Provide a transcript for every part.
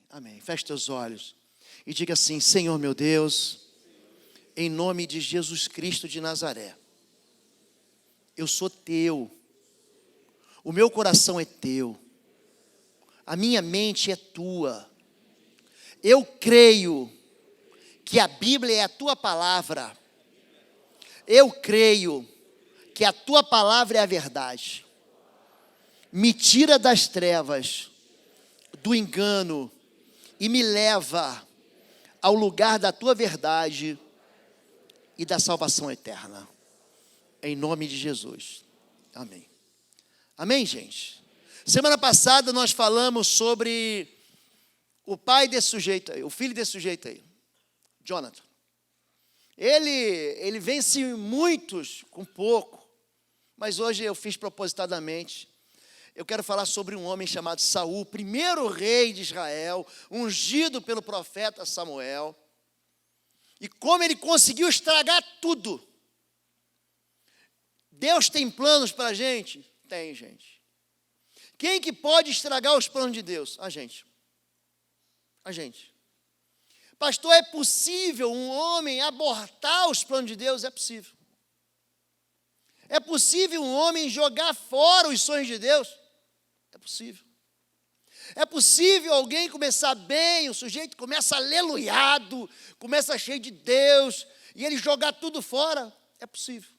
Amém. Feche teus olhos e diga assim: Senhor meu Deus, em nome de Jesus Cristo de Nazaré, eu sou teu, o meu coração é teu, a minha mente é tua. Eu creio que a Bíblia é a tua palavra. Eu creio que a tua palavra é a verdade. Me tira das trevas, do engano, e me leva ao lugar da tua verdade e da salvação eterna. Em nome de Jesus. Amém. Amém, gente? Semana passada nós falamos sobre o pai desse sujeito aí, o filho desse sujeito aí, Jonathan. Ele vence muitos com pouco, mas hoje eu fiz propositadamente. Eu quero falar sobre um homem chamado Saul, primeiro rei de Israel, ungido pelo profeta Samuel. E como ele conseguiu estragar tudo. Deus tem planos para a gente? Tem, gente. Quem que pode estragar os planos de Deus? A gente. A gente. Pastor, é possível um homem abortar os planos de Deus? É possível. É possível um homem jogar fora os sonhos de Deus? É possível. É possível alguém começar bem, o sujeito começa aleluiado, começa cheio de Deus, e ele jogar tudo fora? É possível.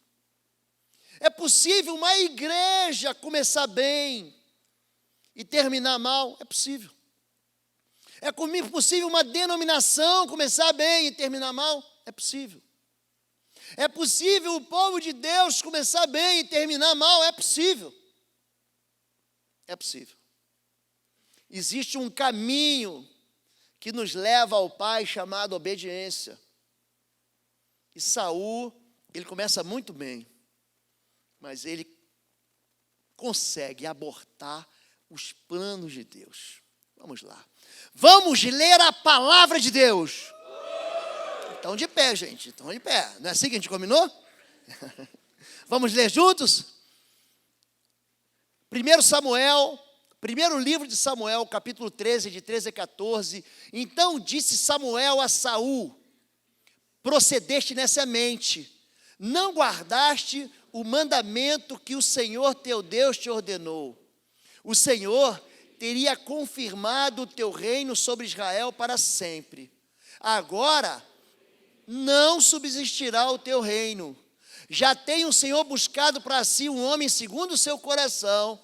É possível uma igreja começar bem e terminar mal? É possível. É possível uma denominação começar bem e terminar mal? É possível. É possível o povo de Deus começar bem e terminar mal? É possível. É possível. Existe um caminho que nos leva ao Pai chamado obediência. E Saul, ele começa muito bem, mas ele consegue abortar os planos de Deus. Vamos lá. Vamos ler a palavra de Deus. Estão de pé, gente. Estão de pé. Não é assim que a gente combinou? Vamos ler juntos? 1 Samuel, primeiro livro de Samuel, capítulo 13, de 13 a 14. Então disse Samuel a Saul: procedeste nessa mente, não guardaste o mandamento que o Senhor teu Deus te ordenou. O Senhor teria confirmado o teu reino sobre Israel para sempre. Agora não subsistirá o teu reino. Já tem o Senhor buscado para si um homem segundo o seu coração,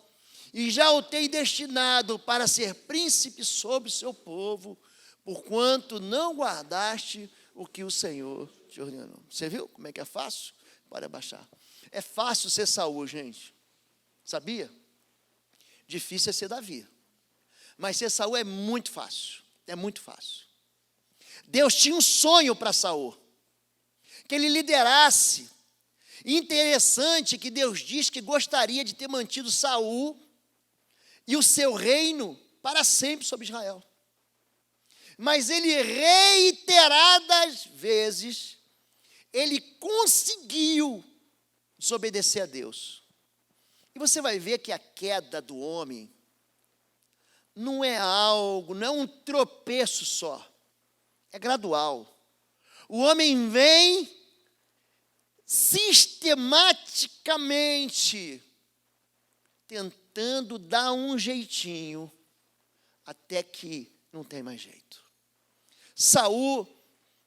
e já o tem destinado para ser príncipe sobre o seu povo, porquanto não guardaste o que o Senhor te ordenou. Você viu como é que é fácil? Pode abaixar. É fácil ser Saul, gente. Sabia? Difícil é ser Davi. Mas ser Saul é muito fácil. É muito fácil. Deus tinha um sonho para Saul, que ele liderasse. Interessante que Deus diz que gostaria de ter mantido Saul e o seu reino para sempre sobre Israel. Mas ele reiteradas vezes, ele conseguiu desobedecer a Deus. E você vai ver que a queda do homem não é algo, não é um tropeço só. É gradual. O homem vem sistematicamente tentando dar um jeitinho até que não tem mais jeito. Saul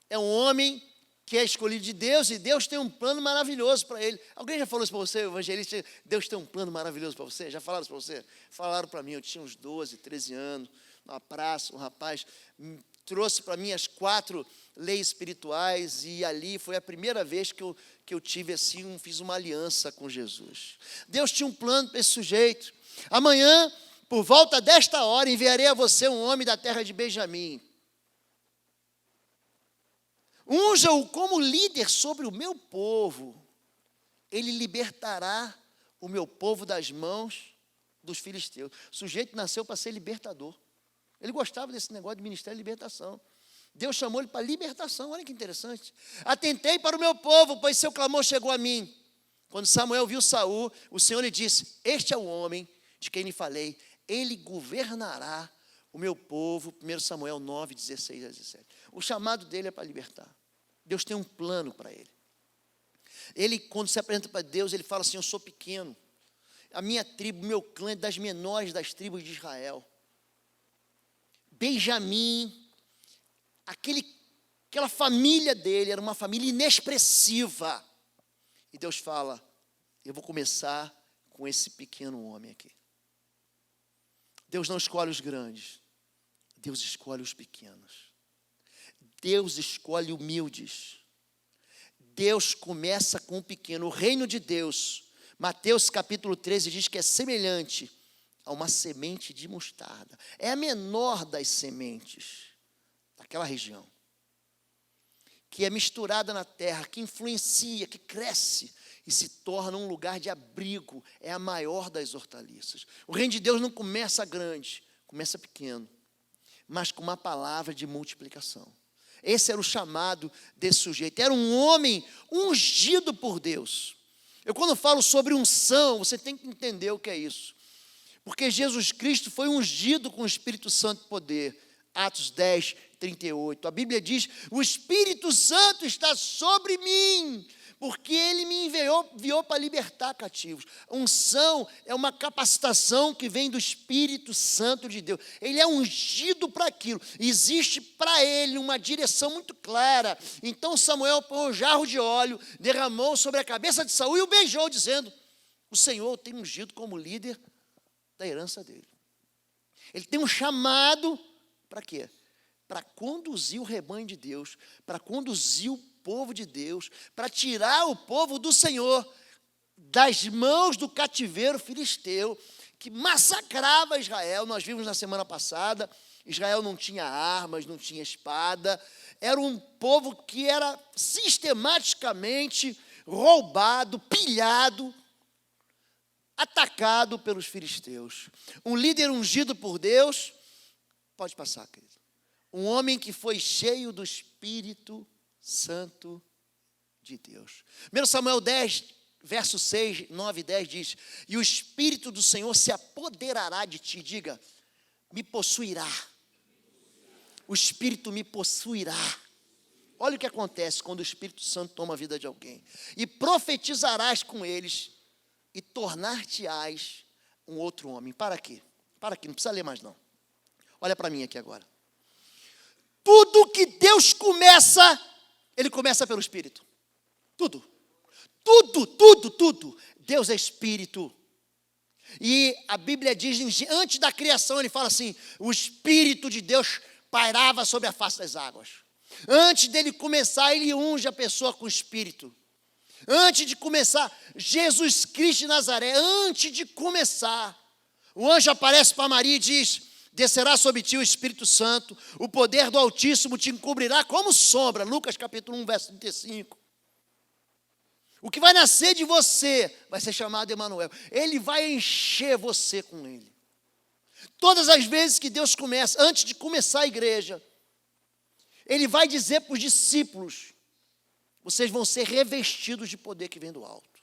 é um homem que é escolhido de Deus e Deus tem um plano maravilhoso para ele. Alguém já falou isso para você, evangelista? Deus tem um plano maravilhoso para você? Já falaram isso para você? Falaram para mim, eu tinha uns 12, 13 anos, numa praça, um rapaz trouxe para mim as 4 leis espirituais e ali foi a primeira vez que eu tive assim, fiz uma aliança com Jesus. Deus tinha um plano para esse sujeito. Amanhã, por volta desta hora, enviarei a você um homem da terra de Benjamim. Unja-o como líder sobre o meu povo. Ele libertará o meu povo das mãos dos filisteus. O sujeito nasceu para ser libertador. Ele gostava desse negócio de ministério de libertação. Deus chamou ele para libertação, olha que interessante. Atentei para o meu povo, pois seu clamor chegou a mim. Quando Samuel viu Saul, o Senhor lhe disse: este é o homem de quem lhe falei, ele governará o meu povo, 1 Samuel 9, 16 a 17. O chamado dele é para libertar. Deus tem um plano para ele. Ele, quando se apresenta para Deus, ele fala assim: eu sou pequeno. A minha tribo, meu clã é das menores das tribos de Israel. Benjamim, aquela família dele era uma família inexpressiva. E Deus fala: eu vou começar com esse pequeno homem aqui. Deus não escolhe os grandes, Deus escolhe os pequenos. Deus escolhe humildes. Deus começa com o pequeno. O reino de Deus, Mateus capítulo 13 diz que é semelhante a uma semente de mostarda. É a menor das sementes daquela região, que é misturada na terra, que influencia, que cresce e se torna um lugar de abrigo. É a maior das hortaliças. O reino de Deus não começa grande, começa pequeno, mas com uma palavra de multiplicação. Esse era o chamado desse sujeito. Era um homem ungido por Deus. Eu, quando falo sobre unção, você tem que entender o que é isso. Porque Jesus Cristo foi ungido com o Espírito Santo e poder. Atos 10, 38. A Bíblia diz: o Espírito Santo está sobre mim, porque Ele me enviou para libertar cativos. Unção é uma capacitação que vem do Espírito Santo de Deus. Ele é ungido para aquilo. Existe para ele uma direção muito clara. Então Samuel pôs um jarro de óleo, derramou sobre a cabeça de Saul e o beijou, dizendo: o Senhor tem ungido como líder da herança dele. Ele tem um chamado para quê? Para conduzir o rebanho de Deus, para conduzir o povo de Deus, para tirar o povo do Senhor das mãos do cativeiro filisteu, que massacrava Israel. Nós vimos na semana passada, Israel não tinha armas, não tinha espada, era um povo que era sistematicamente roubado, pilhado, atacado pelos filisteus. Um líder ungido por Deus, pode passar, querido. Um homem que foi cheio do Espírito Santo de Deus. 1 Samuel 10, verso 6, 9 e 10 diz: e o Espírito do Senhor se apoderará de ti. Diga: me possuirá. O Espírito me possuirá. Olha o que acontece quando o Espírito Santo toma a vida de alguém. E profetizarás com eles, e tornar-te-ás um outro homem. Para aqui, não precisa ler mais não. Olha para mim aqui agora. Tudo que Deus começa, Ele começa pelo Espírito. Tudo. Deus é Espírito. E a Bíblia diz, antes da criação, Ele fala assim: o Espírito de Deus pairava sobre a face das águas. Antes dele começar, Ele unge a pessoa com o Espírito. Antes de começar, Jesus Cristo de Nazaré, antes de começar, o anjo aparece para Maria e diz: descerá sobre ti o Espírito Santo, o poder do Altíssimo te encobrirá como sombra. Lucas capítulo 1, verso 35. O que vai nascer de você vai ser chamado Emanuel. Ele vai encher você com Ele. Todas as vezes que Deus começa, antes de começar a igreja, Ele vai dizer para os discípulos: vocês vão ser revestidos de poder que vem do alto.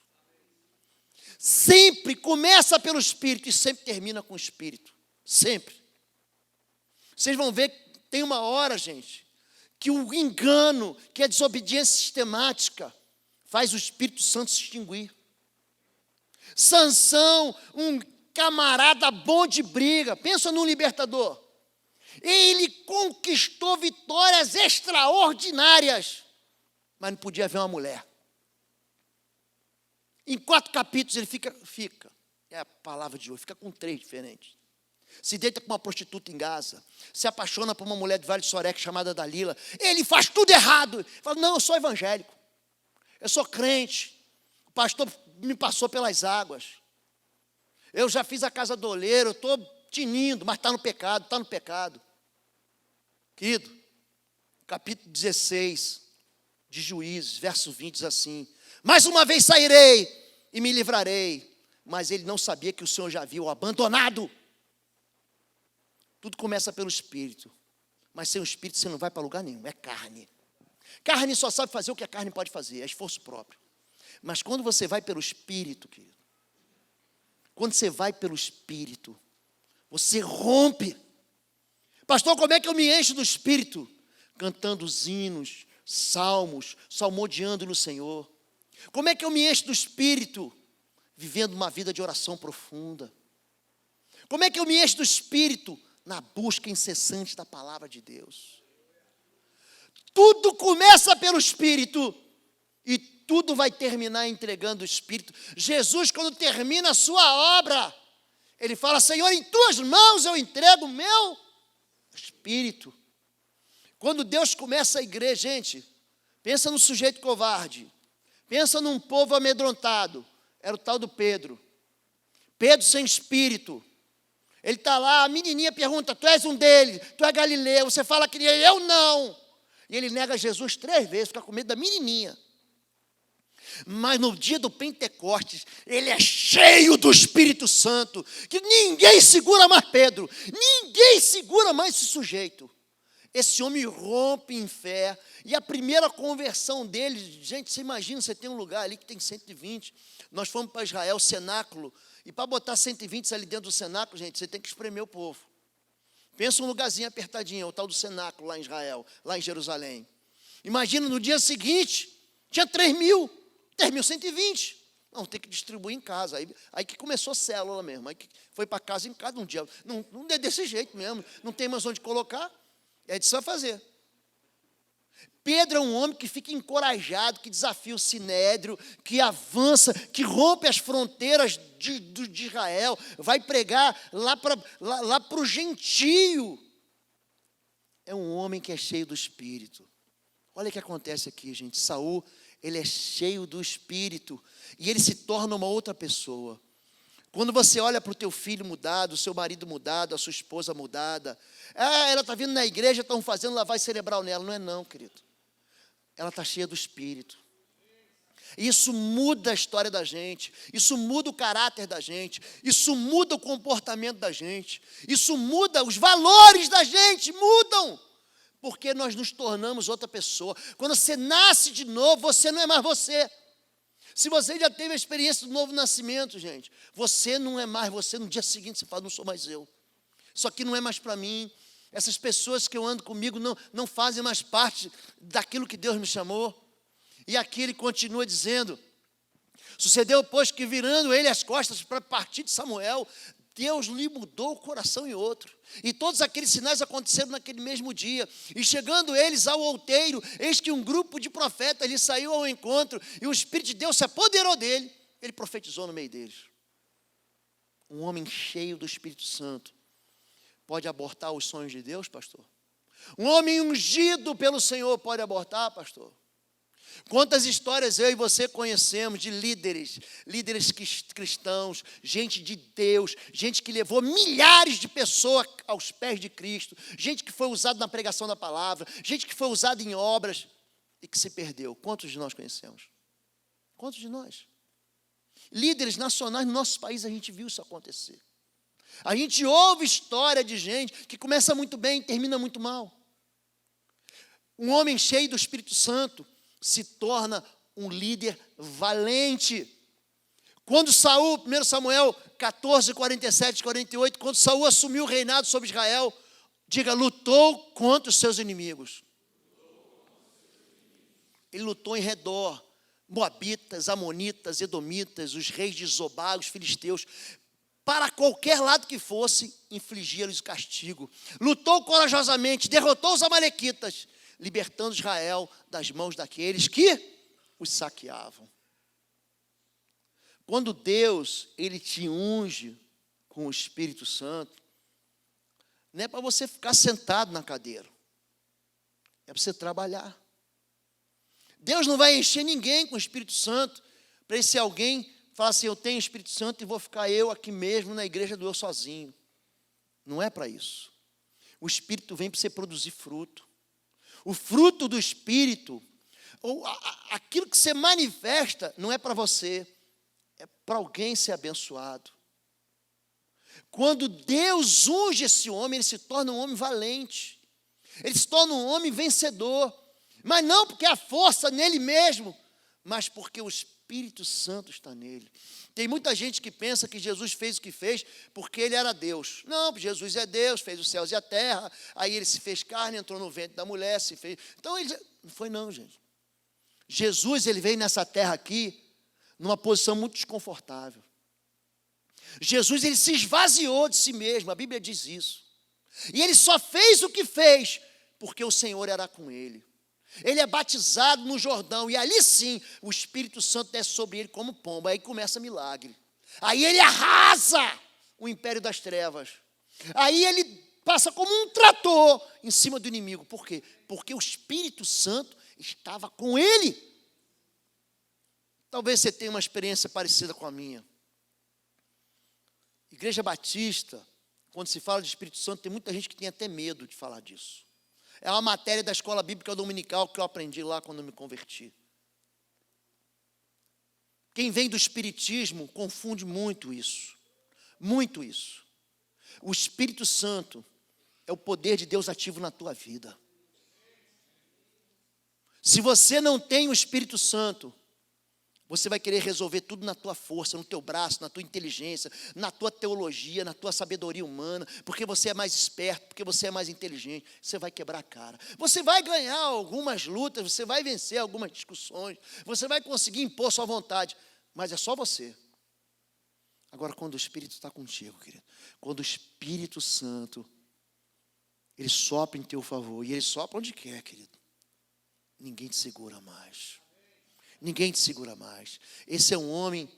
Sempre começa pelo Espírito e sempre termina com o Espírito. Sempre. Vocês vão ver que tem uma hora, gente, que o engano, que a desobediência sistemática faz o Espírito Santo se extinguir. Sansão, um camarada bom de briga, pensa num libertador. Ele conquistou vitórias extraordinárias, mas não podia ver uma mulher. Em 4 capítulos ele fica, é a palavra de hoje, fica com 3 diferentes. Se deita com uma prostituta em Gaza, se apaixona por uma mulher de Vale de Sorek chamada Dalila. Ele faz tudo errado. Ele fala: não, eu sou evangélico, eu sou crente, o pastor me passou pelas águas, eu já fiz a casa do oleiro, eu estou tinindo, mas está no pecado. Querido, capítulo 16 de Juízes, verso 20 diz assim: mais uma vez sairei e me livrarei. Mas ele não sabia que o Senhor já havia o abandonado. Tudo começa pelo Espírito, mas sem o Espírito você não vai para lugar nenhum, é carne. Carne só sabe fazer o que a carne pode fazer, é esforço próprio. Mas quando você vai pelo Espírito, querido, quando você vai pelo Espírito, você rompe. Pastor, como é que eu me encho do Espírito? Cantando os hinos, salmos, salmodiando no Senhor. Como é que eu me encho do Espírito? Vivendo uma vida de oração profunda. Como é que eu me encho do Espírito? Na busca incessante da palavra de Deus. Tudo começa pelo Espírito e tudo vai terminar entregando o Espírito. Jesus, quando termina a sua obra, ele fala: Senhor, em tuas mãos eu entrego o meu Espírito. Quando Deus começa a igreja, gente, pensa no sujeito covarde, pensa num povo amedrontado, era o tal do Pedro. Pedro sem espírito. Ele está lá, a menininha pergunta: tu és um deles, tu é Galileu, você fala que eu não. E ele nega Jesus 3 vezes, fica com medo da menininha. Mas no dia do Pentecostes, ele é cheio do Espírito Santo, que ninguém segura mais Pedro, ninguém segura mais esse sujeito. Esse homem rompe em fé, e a primeira conversão dele, gente, você imagina, você tem um lugar ali que tem 120, nós fomos para Israel, cenáculo, e para botar 120 ali dentro do cenáculo, gente, você tem que espremer o povo. Pensa um lugarzinho apertadinho, o tal do cenáculo lá em Israel, lá em Jerusalém. Imagina no dia seguinte, tinha 3.120. Não, tem que distribuir em casa. Aí que começou a célula mesmo. Aí que foi para casa em cada um dia. Não é desse jeito mesmo. Não tem mais onde colocar. É disso que vai fazer. Pedro é um homem que fica encorajado, que desafia o sinédrio, que avança, que rompe as fronteiras de Israel, vai pregar lá para o gentio. É um homem que é cheio do Espírito. Olha o que acontece aqui, gente. Saul, ele é cheio do Espírito e ele se torna uma outra pessoa. Quando você olha para o teu filho mudado, o seu marido mudado, a sua esposa mudada, ela está vindo na igreja, estão fazendo lavagem cerebral nela. Não é não, querido. Ela está cheia do Espírito. Isso muda a história da gente, isso muda o caráter da gente, isso muda o comportamento da gente, isso muda os valores da gente, mudam. Porque nós nos tornamos outra pessoa. Quando você nasce de novo, você não é mais você. Se você já teve a experiência do novo nascimento, gente, você não é mais você. No dia seguinte você fala: não sou mais eu. Isso aqui não é mais para mim. Essas pessoas que eu ando comigo não fazem mais parte daquilo que Deus me chamou. E aqui ele continua dizendo: sucedeu, pois, que virando ele as costas para partir de Samuel, Deus lhe mudou o coração em outro. E todos aqueles sinais aconteceram naquele mesmo dia. E chegando eles ao outeiro, eis que um grupo de profetas lhe saiu ao encontro, e o Espírito de Deus se apoderou dele. Ele profetizou no meio deles. Um homem cheio do Espírito Santo pode abortar os sonhos de Deus, pastor? Um homem ungido pelo Senhor pode abortar, pastor? Quantas histórias eu e você conhecemos de líderes cristãos, gente de Deus, gente que levou milhares de pessoas aos pés de Cristo, gente que foi usada na pregação da palavra, gente que foi usada em obras e que se perdeu. Quantos de nós conhecemos? Quantos de nós? Líderes nacionais no nosso país, a gente viu isso acontecer. A gente ouve história de gente que começa muito bem e termina muito mal. Um homem cheio do Espírito Santo se torna um líder valente. Quando Saul, 1 Samuel 14, 47, 48, quando Saul assumiu o reinado sobre Israel, diga: lutou contra os seus inimigos. Ele lutou em redor, moabitas, amonitas, edomitas, os reis de Zobá, os filisteus, para qualquer lado que fosse, infligia-lhes o castigo. Lutou corajosamente, derrotou os amalequitas, libertando Israel das mãos daqueles que os saqueavam. Quando Deus, ele te unge com o Espírito Santo, não é para você ficar sentado na cadeira, é para você trabalhar. Deus não vai encher ninguém com o Espírito Santo para esse alguém falar assim: eu tenho o Espírito Santo e vou ficar eu aqui mesmo na igreja do eu sozinho. Não é para isso. O Espírito vem para você produzir fruto. O fruto do Espírito, ou aquilo que você manifesta, não é para você, é para alguém ser abençoado. Quando Deus unge esse homem, ele se torna um homem valente, ele se torna um homem vencedor, mas não porque a força nele mesmo, mas porque o Espírito Espírito Santo está nele. Tem muita gente que pensa que Jesus fez o que fez porque ele era Deus. Não, Jesus é Deus, fez os céus e a terra, aí ele se fez carne, entrou no ventre da mulher, se fez. Então, não foi não, gente. Jesus, ele veio nessa terra aqui, numa posição muito desconfortável. Jesus, ele se esvaziou de si mesmo, a Bíblia diz isso. E ele só fez o que fez porque o Senhor era com ele. Ele é batizado no Jordão, e ali sim, o Espírito Santo desce sobre ele como pomba, aí começa milagre. Aí ele arrasa o império das trevas. Aí ele passa como um trator em cima do inimigo. Por quê? Porque o Espírito Santo estava com ele. Talvez você tenha uma experiência parecida com a minha. Igreja Batista, quando se fala de Espírito Santo, tem muita gente que tem até medo de falar disso. É uma matéria da escola bíblica dominical que eu aprendi lá quando eu me converti. Quem vem do espiritismo confunde muito isso. Muito isso. O Espírito Santo é o poder de Deus ativo na tua vida. Se você não tem o Espírito Santo, você vai querer resolver tudo na tua força, no teu braço, na tua inteligência, na tua teologia, na tua sabedoria humana, porque você é mais esperto, porque você é mais inteligente. Você vai quebrar a cara. Você vai ganhar algumas lutas, você vai vencer algumas discussões, você vai conseguir impor sua vontade, mas é só você. Agora, quando o Espírito está contigo, querido, quando o Espírito Santo, ele sopra em teu favor, e ele sopra onde quer, querido, ninguém te segura mais. Ninguém te segura mais. Esse é um homem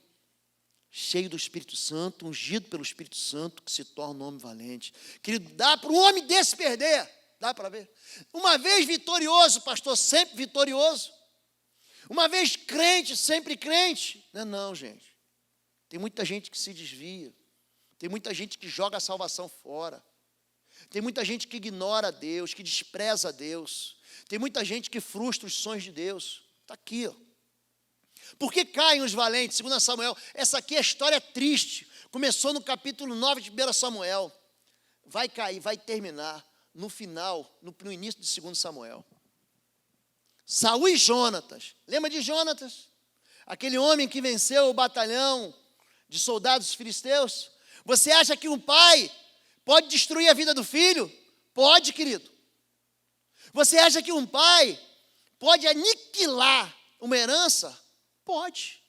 cheio do Espírito Santo, ungido pelo Espírito Santo, que se torna um homem valente. Querido, dá para um homem desse perder? Dá para ver? Uma vez vitorioso, pastor, sempre vitorioso. Uma vez crente, sempre crente. Não, gente. Tem muita gente que se desvia. Tem muita gente que joga a salvação fora. Tem muita gente que ignora a Deus, que despreza a Deus. Tem muita gente que frustra os sonhos de Deus. Está aqui, ó. Por que caem os valentes? 2 Samuel, essa aqui é a história triste. Começou no capítulo 9 de 1 Samuel. Vai cair, vai terminar no final, no início de 2 Samuel. Saul e Jonatas. Lembra de Jonatas? Aquele homem que venceu o batalhão de soldados filisteus. Você acha que um pai pode destruir a vida do filho? Pode, querido. Você acha que um pai pode aniquilar uma herança? Pode.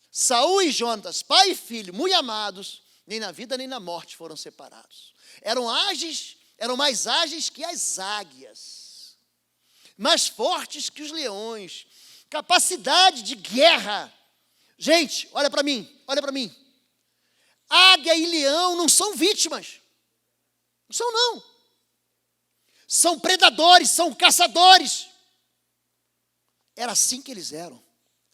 Saul e Jonatas, pai e filho, muito amados, nem na vida nem na morte foram separados. Eram mais ágeis que as águias, mais fortes que os leões, capacidade de guerra. Gente, olha para mim. Águia e leão não são vítimas. Não são, não. São predadores, são caçadores. Era assim que eles eram.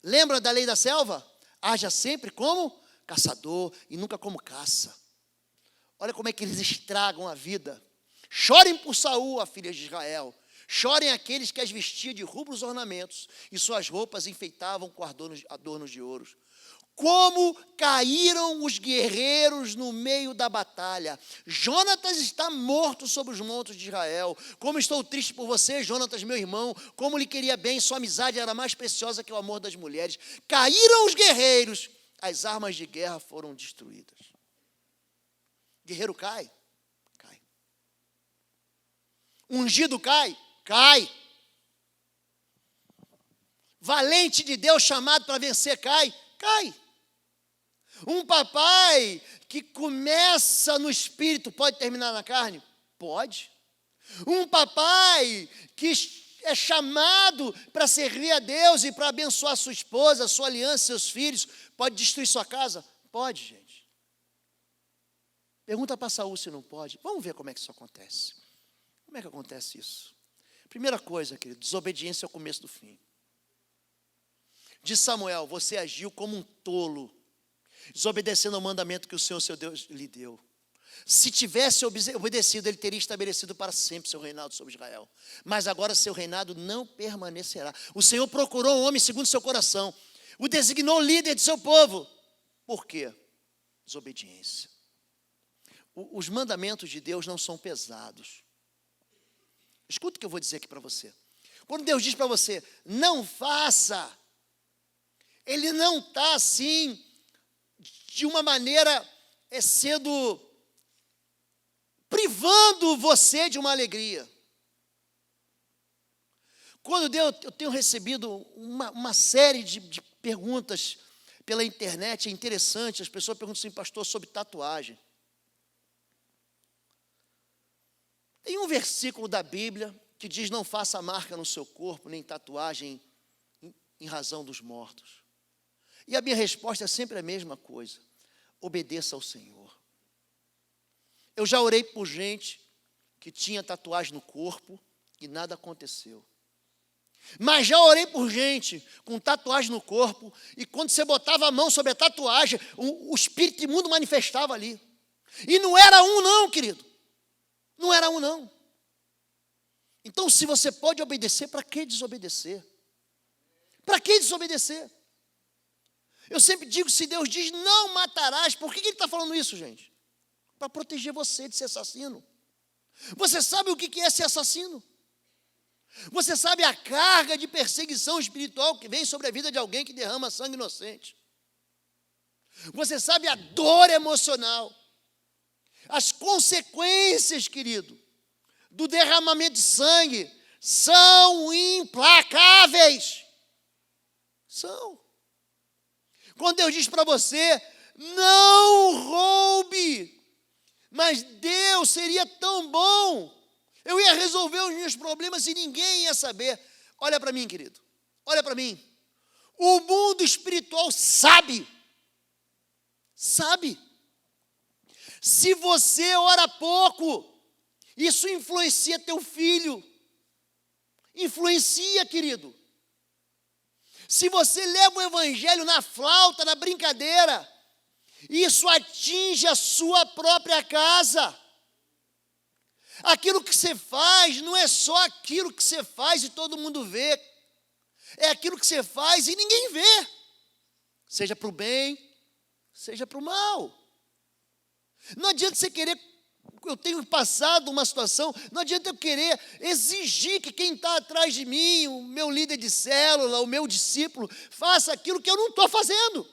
Lembra da lei da selva? Haja sempre como caçador e nunca como caça. Olha como é que eles estragam a vida. Chorem por Saul, a filha de Israel. Chorem aqueles que as vestiam de rubros ornamentos e suas roupas enfeitavam com adornos de ouro. Como caíram os guerreiros no meio da batalha. Jonatas está morto sobre os montes de Israel. Como estou triste por você, Jonatas, meu irmão. Como lhe queria bem, sua amizade era mais preciosa que o amor das mulheres. Caíram os guerreiros, as armas de guerra foram destruídas. Guerreiro cai. Ungido cai. Valente de Deus chamado para vencer cai. Um papai que começa no espírito pode terminar na carne? Pode. Um papai que é chamado para servir a Deus e para abençoar sua esposa, sua aliança, seus filhos, pode destruir sua casa? Pode, gente. Pergunta para Saul se não pode. Vamos ver como é que isso acontece. Como é que acontece isso? Primeira coisa, querido, desobediência é o começo do fim. De Samuel, você agiu como um tolo, desobedecendo ao mandamento que o Senhor, seu Deus, lhe deu. Se tivesse obedecido, ele teria estabelecido para sempre seu reinado sobre Israel. Mas agora seu reinado não permanecerá. O Senhor procurou um homem segundo seu coração, o designou líder de seu povo. Por quê? Desobediência. Os mandamentos de Deus não são pesados. Escuta o que eu vou dizer aqui para você. Quando Deus diz para você, não faça, Ele não está assim, de uma maneira, privando você de uma alegria. Quando eu tenho recebido uma série de perguntas pela internet, é interessante, as pessoas perguntam assim, pastor, sobre tatuagem. Tem um versículo da Bíblia que diz, não faça marca no seu corpo, nem tatuagem em razão dos mortos. E a minha resposta é sempre a mesma coisa, obedeça ao Senhor. Eu já orei por gente que tinha tatuagem no corpo e nada aconteceu. Mas já orei por gente com tatuagem no corpo, e quando você botava a mão sobre a tatuagem, o espírito imundo manifestava ali. E não era um não, querido. Não era um não. Então, se você pode obedecer, para que desobedecer? Para que desobedecer? Eu sempre digo, se Deus diz, não matarás, por que Ele está falando isso, gente? Para proteger você de ser assassino. Você sabe o que é ser assassino? Você sabe a carga de perseguição espiritual que vem sobre a vida de alguém que derrama sangue inocente. Você sabe a dor emocional, as consequências, querido, do derramamento de sangue são implacáveis. São. Quando Deus diz para você, não roube, mas Deus seria tão bom, eu ia resolver os meus problemas e ninguém ia saber. Olha para mim, querido, olha para mim. O mundo espiritual sabe. Se você ora pouco, isso influencia teu filho. Influencia, querido. Se você leva o evangelho na flauta, na brincadeira, isso atinge a sua própria casa. Aquilo que você faz não é só aquilo que você faz e todo mundo vê. É aquilo que você faz e ninguém vê. Seja para o bem, seja para o mal. Não adianta você querer, eu tenho passado uma situação, não adianta eu querer exigir que quem está atrás de mim, o meu líder de célula, o meu discípulo, faça aquilo que eu não estou fazendo.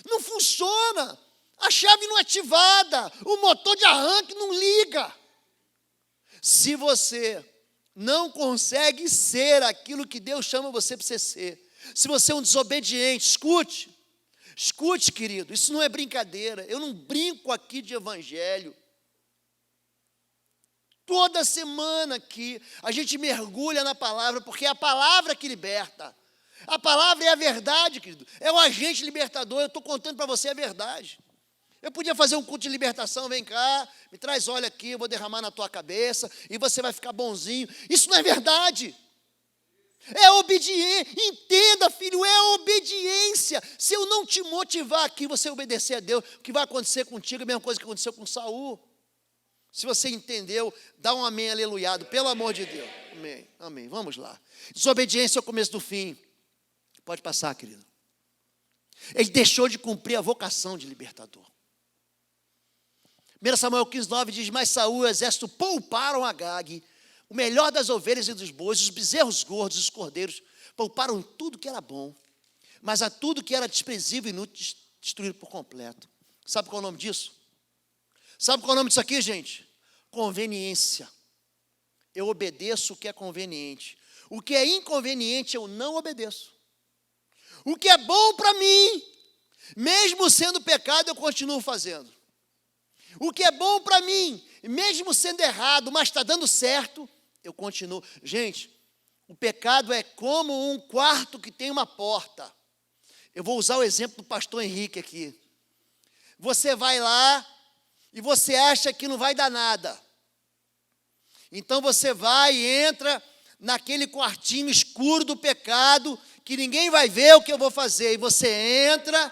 Não funciona. A chave não é ativada, o motor de arranque não liga. Se você não consegue ser aquilo que Deus chama você para você ser, se você é um desobediente, escute, querido, isso não é brincadeira, eu não brinco aqui de evangelho. Toda semana aqui, a gente mergulha na palavra, porque é a palavra que liberta. A palavra é a verdade, querido, é o agente libertador, eu estou contando para você a verdade. Eu podia fazer um culto de libertação, vem cá, me traz óleo aqui, eu vou derramar na tua cabeça, e você vai ficar bonzinho. Isso não é verdade. É obediência. Entenda, filho, é obediência. Se eu não te motivar aqui, você obedecer a Deus, o que vai acontecer contigo é a mesma coisa que aconteceu com Saul. Se você entendeu, dá um amém aleluiado, pelo amor de Deus. Amém, amém, vamos lá. Desobediência é o começo do fim. Pode passar, querido. Ele deixou de cumprir a vocação de libertador. 1 Samuel 15:9 diz, mas Saul e o exército pouparam Agag, o melhor das ovelhas e dos bois, os bezerros gordos, os cordeiros, pouparam tudo que era bom, mas a tudo que era desprezível e inútil, destruíram por completo. Sabe qual é o nome disso? Sabe qual é o nome disso aqui, gente? Conveniência. Eu obedeço o que é conveniente. O que é inconveniente, eu não obedeço. O que é bom para mim, mesmo sendo pecado, eu continuo fazendo. O que é bom para mim, mesmo sendo errado, mas está dando certo, eu continuo. Gente, o pecado é como um quarto que tem uma porta. Eu vou usar o exemplo do pastor Henrique aqui. Você vai lá e você acha que não vai dar nada. Então você vai e entra naquele quartinho escuro do pecado, que ninguém vai ver o que eu vou fazer. E você entra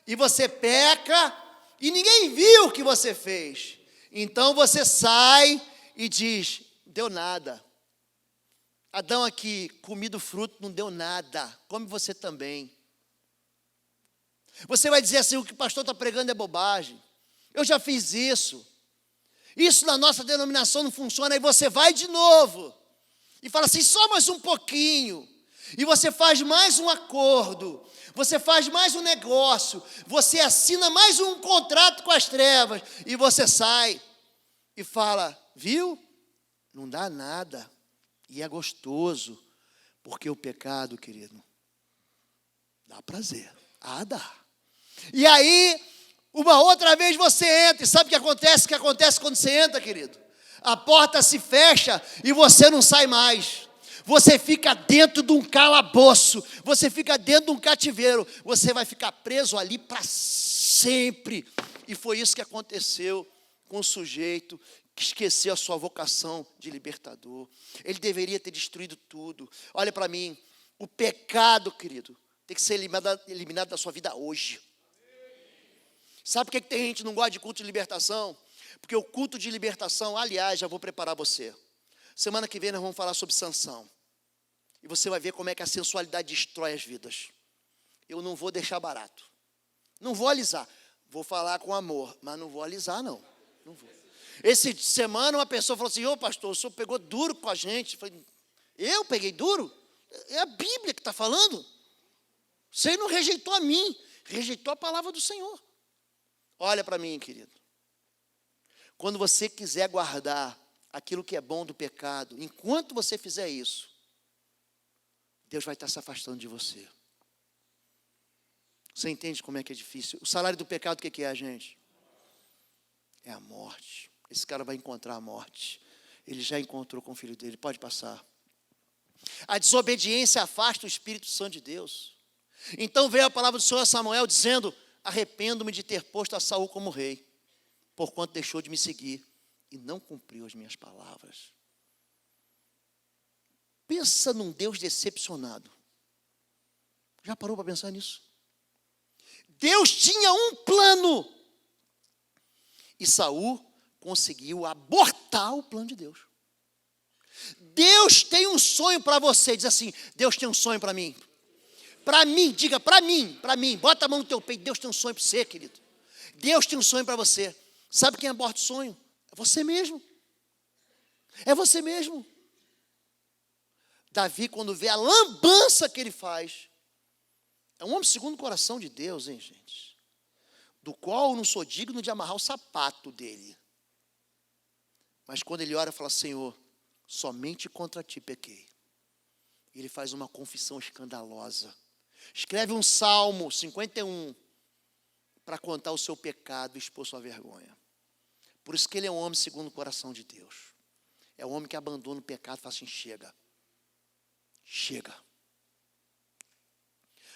e você peca, e ninguém viu o que você fez. Então você sai e diz, deu nada. Adão aqui, comi do fruto, não deu nada. Come você também. Você vai dizer assim, o que o pastor está pregando é bobagem. Eu já fiz isso. Isso na nossa denominação não funciona. Aí você vai de novo. E fala assim, só mais um pouquinho. E você faz mais um acordo, você faz mais um negócio, você assina mais um contrato com as trevas, e você sai e fala, viu? Não dá nada, e é gostoso, porque o pecado, querido, dá prazer, dá. E aí, uma outra vez você entra, e sabe o que acontece? O que acontece quando você entra, querido? A porta se fecha e você não sai mais. Você fica dentro de um calabouço, você fica dentro de um cativeiro, você vai ficar preso ali para sempre. E foi isso que aconteceu com o sujeito que esqueceu a sua vocação de libertador. Ele deveria ter destruído tudo. Olha para mim, o pecado, querido, tem que ser eliminado da sua vida hoje. Sabe por que tem gente que não gosta de culto de libertação? Porque o culto de libertação, aliás, já vou preparar você. Semana que vem nós vamos falar sobre Sansão. E você vai ver como é que a sensualidade destrói as vidas. Eu não vou deixar barato. Não vou alisar. Vou falar com amor, mas não vou alisar, não. Não vou. Essa semana uma pessoa falou assim, pastor, o senhor pegou duro com a gente. Eu falei, eu peguei duro? É a Bíblia que está falando. Você não rejeitou a mim, rejeitou a palavra do Senhor. Olha para mim, querido. Quando você quiser guardar aquilo que é bom do pecado, enquanto você fizer isso, Deus vai estar se afastando de você. Você entende como é que é difícil? O salário do pecado, o que é, gente? É a morte. Esse cara vai encontrar a morte. Ele já encontrou com o filho dele. Pode passar. A desobediência afasta o Espírito Santo de Deus. Então veio a palavra do Senhor a Samuel dizendo, arrependo-me de ter posto a Saul como rei, porquanto deixou de me seguir e não cumpriu as minhas palavras. Pensa num Deus decepcionado. Já parou para pensar nisso? Deus tinha um plano. E Saul conseguiu abortar o plano de Deus. Deus tem um sonho para você. Diz assim, Deus tem um sonho para mim. Para mim, diga para mim. Bota a mão no teu peito. Deus tem um sonho para você, querido. Deus tem um sonho para você. Sabe quem aborta o sonho? É você mesmo. É você mesmo. Davi, quando vê a lambança que ele faz, é um homem segundo o coração de Deus, hein, gente? Do qual eu não sou digno de amarrar o sapato dele. Mas quando ele ora, fala, Senhor, somente contra ti pequei. Ele faz uma confissão escandalosa. Escreve um Salmo 51 para contar o seu pecado e expor sua vergonha. Por isso que ele é um homem segundo o coração de Deus. É um homem que abandona o pecado e fala assim, chega. Chega.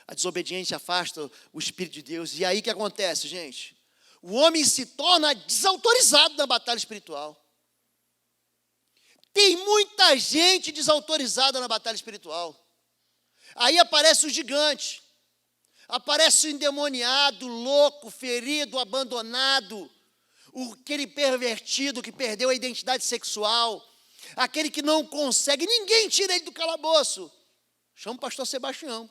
A desobediência afasta o Espírito de Deus. E aí o que acontece, gente? O homem se torna desautorizado na batalha espiritual. Tem muita gente desautorizada na batalha espiritual. Aí aparece o gigante. Aparece o endemoniado, louco, ferido, abandonado. Aquele pervertido que perdeu a identidade sexual. Aquele que não consegue, ninguém tira ele do calabouço. Chama o pastor Sebastião.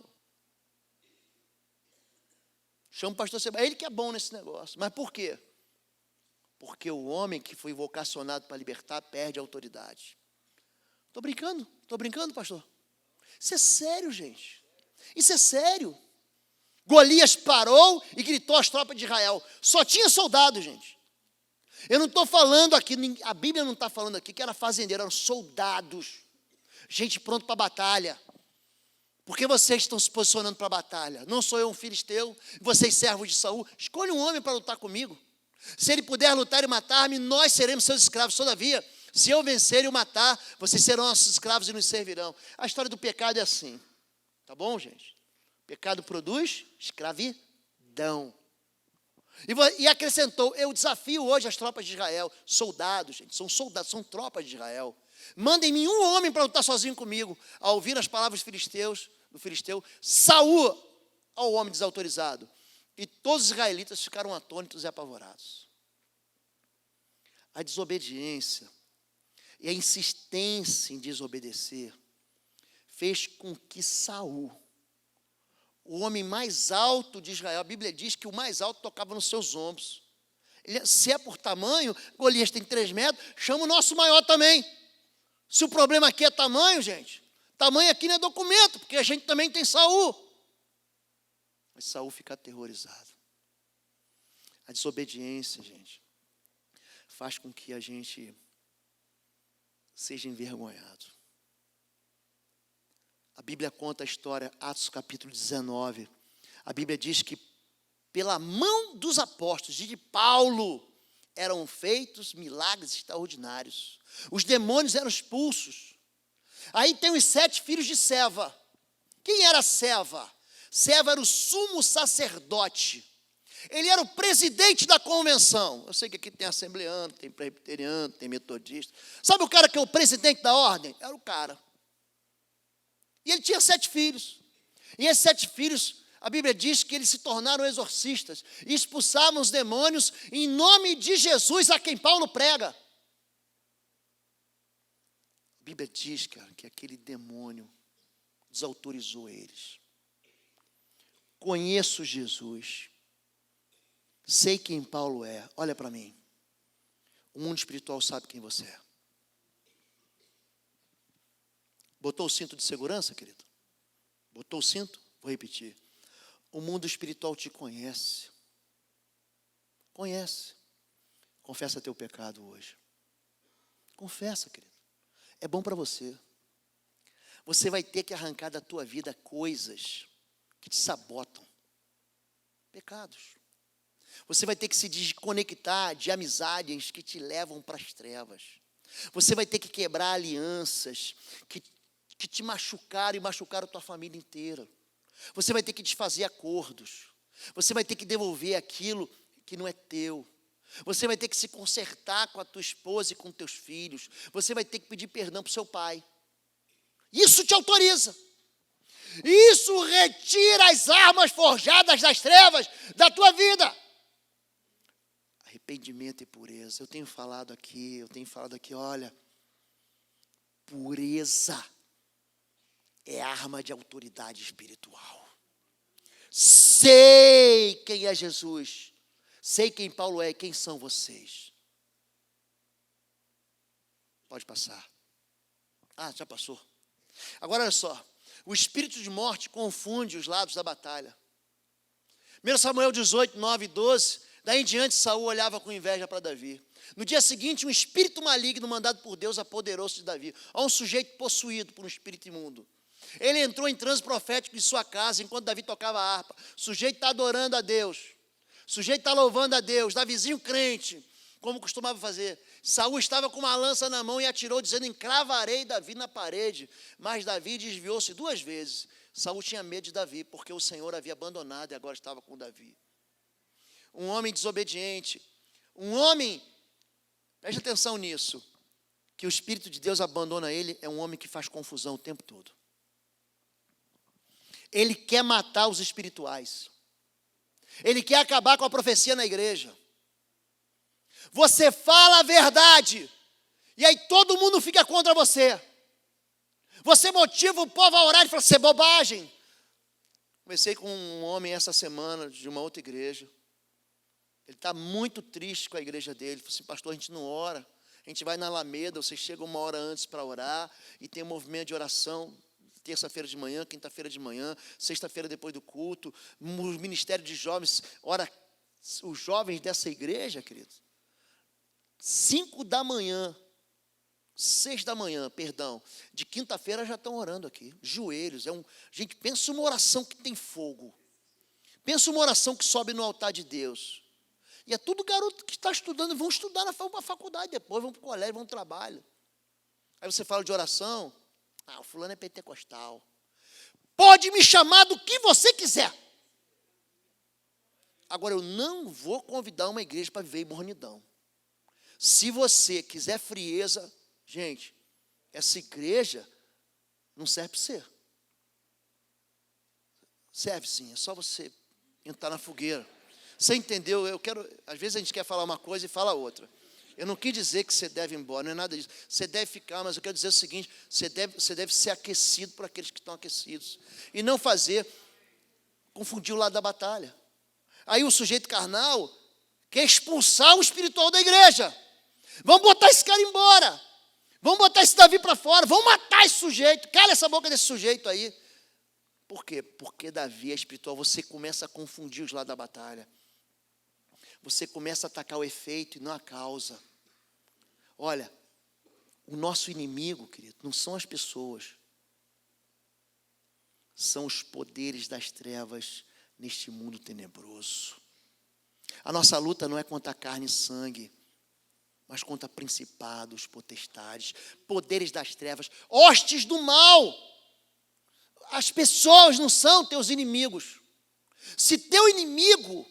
Chama o pastor Sebastião. É ele que é bom nesse negócio. Mas por quê? Porque o homem que foi vocacionado para libertar perde a autoridade. Estou brincando, pastor. Isso é sério, gente. Isso é sério. Golias parou e gritou às tropas de Israel. Só tinha soldado, gente. Eu não estou falando aqui, a Bíblia não está falando aqui que era fazendeiro, eram soldados. Gente pronta para a batalha. Por que vocês estão se posicionando para a batalha? Não sou eu um filisteu, vocês servos de Saul. Escolha um homem para lutar comigo. Se ele puder lutar e matar-me, nós seremos seus escravos. Todavia, se eu vencer e o matar, vocês serão nossos escravos e nos servirão. A história do pecado é assim. Tá bom, gente? Pecado produz escravidão. E acrescentou, eu desafio hoje as tropas de Israel, soldados, gente, são soldados, são tropas de Israel. Mandem-me um homem para lutar sozinho comigo. Ao ouvir as palavras do filisteu, Saul, ao homem desautorizado. E todos os israelitas ficaram atônitos e apavorados. A desobediência e a insistência em desobedecer fez com que Saul, o homem mais alto de Israel, a Bíblia diz que o mais alto tocava nos seus ombros. Se é por tamanho, Golias tem 3 metros, chama o nosso maior também. Se o problema aqui é tamanho, gente, Tamanho aqui não é documento, porque a gente também tem Saul. Mas Saul fica aterrorizado. A desobediência, gente, faz com que a gente seja envergonhado. A Bíblia conta a história, Atos capítulo 19. A Bíblia diz que pela mão dos apóstolos e de Paulo eram feitos milagres extraordinários. Os demônios eram expulsos. Aí tem os 7 filhos de Seva. Quem era Seva? Seva era o sumo sacerdote. Ele era o presidente da convenção. Eu sei que aqui tem assembleano, tem presbiteriano, tem metodista. Sabe o cara que é o presidente da ordem? Era o cara. E ele tinha 7 filhos. E esses 7 filhos, a Bíblia diz que eles se tornaram exorcistas. E expulsavam os demônios em nome de Jesus, a quem Paulo prega. A Bíblia diz, cara, que aquele demônio desautorizou eles. Conheço Jesus. Sei quem Paulo é. Olha para mim. O mundo espiritual sabe quem você é. Botou o cinto de segurança, querido? Botou o cinto? Vou repetir. O mundo espiritual te conhece. Conhece. Confessa teu pecado hoje. Confessa, querido. É bom para você. Você vai ter que arrancar da tua vida coisas que te sabotam. Pecados. Você vai ter que se desconectar de amizades que te levam para as trevas. Você vai ter que quebrar alianças que te machucaram e machucaram a tua família inteira. Você vai ter que desfazer acordos. Você vai ter que devolver aquilo que não é teu. Você vai ter que se consertar com a tua esposa e com teus filhos. Você vai ter que pedir perdão para o seu pai. Isso te autoriza. Isso retira as armas forjadas das trevas da tua vida. Arrependimento e pureza. Eu tenho falado aqui, olha, pureza é arma de autoridade espiritual. Sei quem é Jesus. Sei quem Paulo é e quem são vocês. Pode passar. Já passou. Agora olha só. O espírito de morte confunde os lados da batalha. 1 Samuel 18, 9 e 12. Daí em diante Saul olhava com inveja para Davi. No dia seguinte, um espírito maligno mandado por Deus apoderou-se de Davi. Há um sujeito possuído por um espírito imundo. Ele entrou em transe profético em sua casa, enquanto Davi tocava a harpa. O sujeito está adorando a Deus. O sujeito está louvando a Deus. Davizinho crente, como costumava fazer. Saul estava com uma lança na mão e atirou, dizendo: encravarei Davi na parede. Mas Davi desviou-se 2 vezes. Saul tinha medo de Davi, porque o Senhor havia abandonado e agora estava com Davi. Um homem desobediente. Um homem, preste atenção nisso, que o Espírito de Deus abandona ele, é um homem que faz confusão o tempo todo. Ele quer matar os espirituais. Ele quer acabar com a profecia na igreja. Você fala a verdade, e aí todo mundo fica contra você. Você motiva o povo a orar e fala: isso é bobagem. Conversei com um homem essa semana de uma outra igreja. Ele está muito triste com a igreja dele. Ele falou assim: pastor, a gente não ora. A gente vai na Alameda, vocês chegam 1 hora antes para orar, e tem um movimento de oração, terça-feira de manhã, quinta-feira de manhã, sexta-feira depois do culto. O ministério de jovens, ora, os jovens dessa igreja, querido, 5 da manhã, 6 da manhã, perdão, de quinta-feira já estão orando aqui, joelhos. Gente, pensa uma oração que tem fogo. Pensa uma oração que sobe no altar de Deus. E é tudo garoto que está estudando, vão estudar na faculdade depois, vão para o colégio, vão para o trabalho. Aí você fala de oração: o fulano é pentecostal. Pode me chamar do que você quiser. Agora, eu não vou convidar uma igreja para viver em mornidão. Se você quiser frieza, gente, essa igreja não serve para você. Serve sim, é só você entrar na fogueira. Você entendeu? Às vezes a gente quer falar uma coisa e fala outra. Eu não quis dizer que você deve ir embora, não é nada disso. Você deve ficar, mas eu quero dizer o seguinte: você deve ser aquecido por aqueles que estão aquecidos. E não confundir o lado da batalha. Aí o sujeito carnal quer expulsar o espiritual da igreja. Vamos botar esse cara embora. Vamos botar esse Davi para fora, vamos matar esse sujeito, cala essa boca desse sujeito aí. Por quê? Porque Davi é espiritual, você começa a confundir os lados da batalha. Você começa a atacar o efeito e não a causa. Olha, o nosso inimigo, querido, não são as pessoas. São os poderes das trevas neste mundo tenebroso. A nossa luta não é contra carne e sangue, mas contra principados, potestades, poderes das trevas, hostes do mal. As pessoas não são teus inimigos. Se teu inimigo,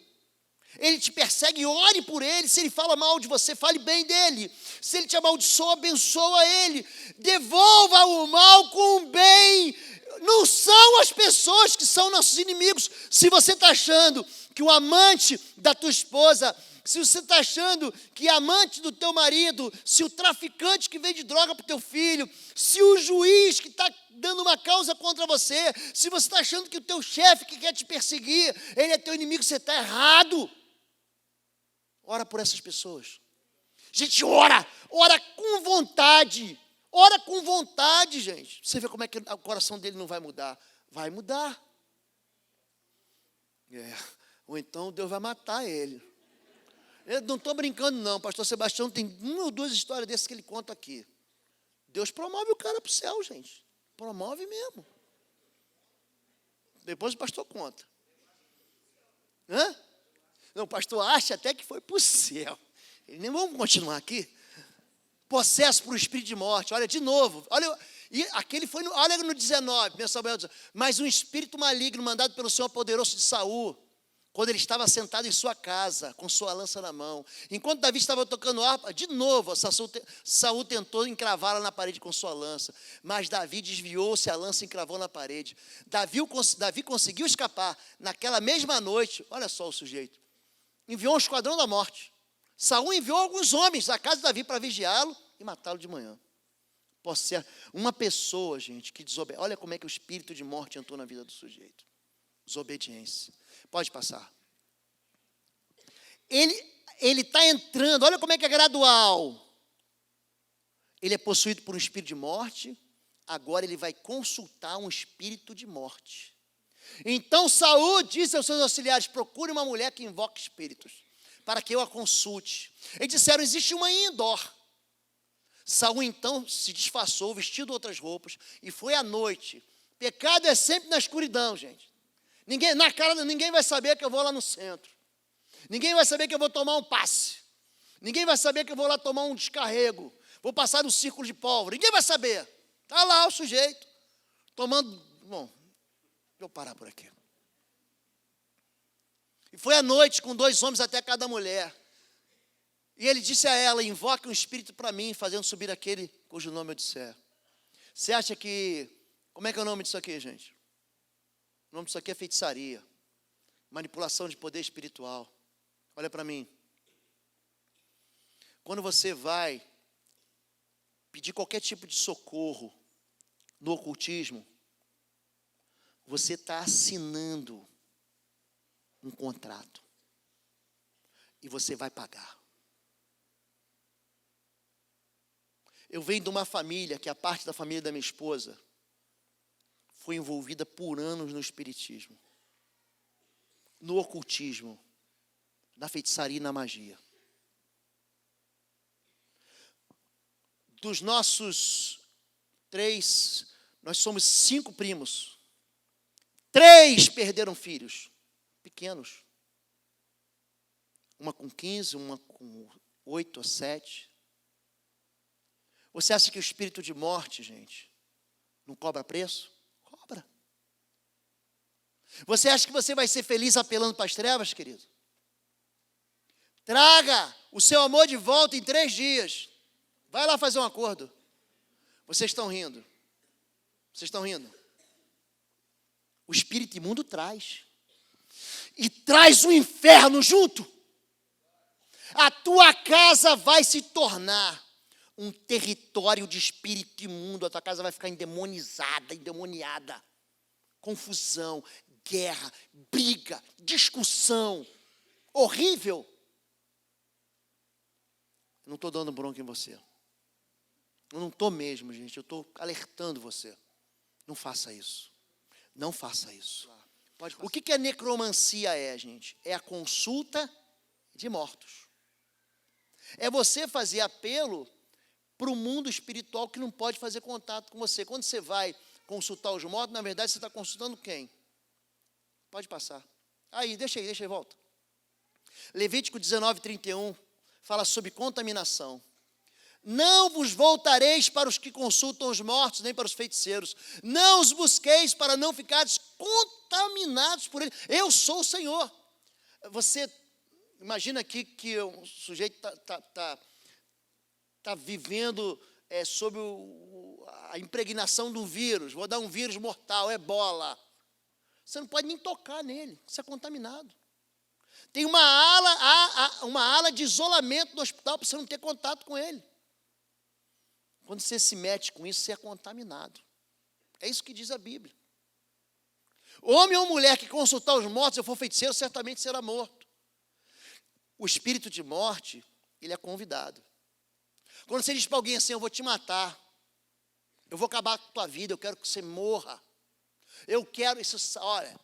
ele te persegue, ore por ele. Se ele fala mal de você, fale bem dele. Se ele te amaldiçoa, abençoa ele. Devolva o mal com o bem. Não são as pessoas que são nossos inimigos. Se você está achando que o amante da tua esposa, se você está achando que é amante do teu marido, se o traficante que vende droga para o teu filho, se o juiz que está dando uma causa contra você, se você está achando que o teu chefe que quer te perseguir, ele é teu inimigo, você está errado. Ora por essas pessoas. Gente, ora com vontade. Ora com vontade, gente. Você vê como é que o coração dele não vai mudar. Vai mudar. Ou então Deus vai matar ele. Eu não estou brincando não, pastor Sebastião tem 1 ou 2 histórias dessas que ele conta aqui. Deus promove o cara para o céu, gente. Promove mesmo. Depois o pastor conta. Hã? Não, o pastor acha até que foi para o céu. Nem vamos continuar aqui. Possesso por espírito de morte. Olha, de novo. Olha, e aquele foi olha no 19. Mas um espírito maligno mandado pelo Senhor poderoso de Saul, quando ele estava sentado em sua casa, com sua lança na mão. Enquanto Davi estava tocando harpa, de novo, Saul tentou encravá-la na parede com sua lança. Mas Davi desviou-se, a lança encravou na parede. Davi conseguiu escapar. Naquela mesma noite, olha só o sujeito, enviou um esquadrão da morte. Saul enviou alguns homens à casa de Davi para vigiá-lo e matá-lo de manhã. Uma pessoa, gente, que desobedece. Olha como é que o espírito de morte entrou na vida do sujeito. Desobediência. Pode passar. Ele está entrando, olha como é que é gradual. Ele é possuído por um espírito de morte, agora ele vai consultar um espírito de morte. Então Saul disse aos seus auxiliares: procure uma mulher que invoque espíritos, para que eu a consulte. Eles disseram: existe uma em Endor. Saul então se disfarçou, vestiu de outras roupas, e foi à noite. Pecado é sempre na escuridão, gente. Ninguém vai saber que eu vou lá no centro. Ninguém vai saber que eu vou tomar um passe. Ninguém vai saber que eu vou lá tomar um descarrego. Vou passar no círculo de pólvora. Ninguém vai saber. Está lá o sujeito, tomando... Bom, deixa eu parar por aqui. E foi à noite com 2 homens até cada mulher. E ele disse a ela: invoque um espírito para mim, fazendo subir aquele cujo nome eu disser. Você acha que... Como é que é o nome disso aqui, gente? O nome disso aqui é feitiçaria. Manipulação de poder espiritual. Olha para mim. Quando você vai pedir qualquer tipo de socorro no ocultismo, você está assinando um contrato. E você vai pagar. Eu venho de uma família, que a parte da família da minha esposa foi envolvida por anos no espiritismo, no ocultismo, na feitiçaria e na magia. Dos nossos 3, nós somos 5 primos. 3 perderam filhos, pequenos. Uma com 15, uma com 8 ou 7. Você acha que o espírito de morte, gente, não cobra preço? Cobra. Você acha que você vai ser feliz apelando para as trevas, querido? Traga o seu amor de volta em 3 dias. Vai lá fazer um acordo. Vocês estão rindo. Vocês estão rindo. O espírito imundo traz. E traz o inferno junto. A tua casa vai se tornar um território de espírito imundo. A tua casa vai ficar endemonizada, endemoniada. Confusão, guerra, briga, discussão. Horrível. Não estou dando bronca em você. Eu não estou mesmo, gente. Eu estou alertando você. Não faça isso. Não faça isso. O que a necromancia é, gente? É a consulta de mortos. É você fazer apelo para o mundo espiritual que não pode fazer contato com você. Quando você vai consultar os mortos, na verdade você está consultando quem? Pode passar. Aí, deixa aí, volta. Levítico 19:31 fala sobre contaminação. Não vos voltareis para os que consultam os mortos, nem para os feiticeiros. Não os busqueis para não ficares contaminados por ele. Eu sou o Senhor. Você imagina aqui que um sujeito está vivendo sob a impregnação de um vírus. Vou dar um vírus mortal, ebola. Você não pode nem tocar nele, você é contaminado. Tem uma ala de isolamento no hospital para você não ter contato com ele. Quando você se mete com isso, você é contaminado. É isso que diz a Bíblia. Homem ou mulher que consultar os mortos, se for feiticeiro, certamente será morto. O espírito de morte, ele é convidado. Quando você diz para alguém assim, eu vou te matar, eu vou acabar com a tua vida, eu quero que você morra. Eu quero isso, olha,